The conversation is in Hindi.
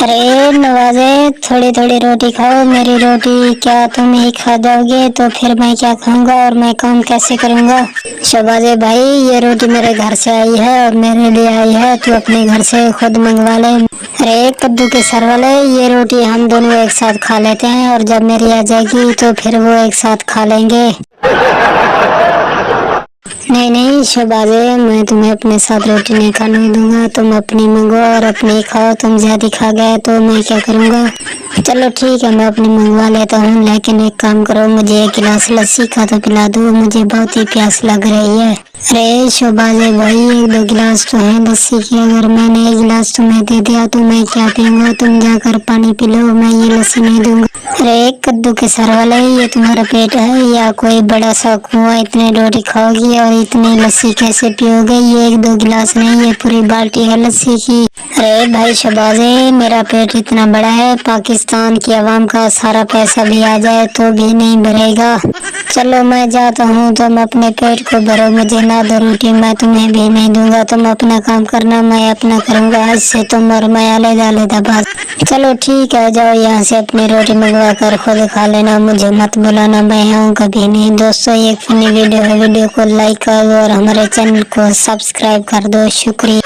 अरे नवाजे, थोड़ी थोड़ी रोटी खाओ। मेरी रोटी क्या तुम ही खा जाओगे तो फिर मैं क्या खाऊंगा और मैं काम कैसे करूंगा। शहबाजे भाई, ये रोटी मेरे घर से आई है और मेरे लिए आई है, तू अपने घर से खुद मंगवा ले। अरे कद्दू के सर वाले, ये रोटी हम दोनों एक साथ खा लेते हैं और जब मेरी आ जाएगी तो फिर वो एक साथ खा लेंगे। नहीं नहीं शहबाजे, मैं तुम्हें अपने साथ रोटी नहीं खाने दूंगा। तुम अपनी मंगो और अपनी खाओ। तुम ज्यादा खा गए तो मैं क्या करूंगा। चलो ठीक है, मैं अपनी मंगवा लेता हूँ, लेकिन एक काम करो, मुझे एक गिलास लस्सी का तो पिला दो, मुझे बहुत ही प्यास लग रही है। अरे शहबाजे भाई, एक दो गिलास तो है लस्सी की, अगर मैंने एक गिलास तुम्हें दे दिया तो मैं क्या पीऊंगा। तुम जाकर पानी पी लो, मैं ये लस्सी नहीं दूंगा। अरे कद्दू के सर वाले, ये तुम्हारा पेट है या कोई बड़ा सा कुआं। इतने रोटी खाओगी और इतनी लस्सी कैसे पियोगे। ये एक दो गिलास नहीं, ये पूरी बाल्टी है लस्सी की। अरे भाई शहबाजे, मेरा पेट इतना बड़ा है, पाकिस्तान की आवाम का सारा पैसा भी आ जाए तो भी नहीं भरेगा। चलो मैं जाता हूँ, तुम अपने पेट को भरो, मुझे ना दो रोटी, मैं तुम्हें भी नहीं दूंगा। तुम अपना काम करना, मैं अपना करूंगा। आज से तुम और मैं अलग-अलग बात। चलो ठीक है, जाओ यहाँ से अपनी रोटी मंगवा कर खुद खा लेना, मुझे मत बुलाना, मैं हूँ कभी नहीं। दोस्तों, ये फनी वीडियो है, वीडियो को लाइक करो और हमारे चैनल को सब्सक्राइब कर दो। शुक्रिया।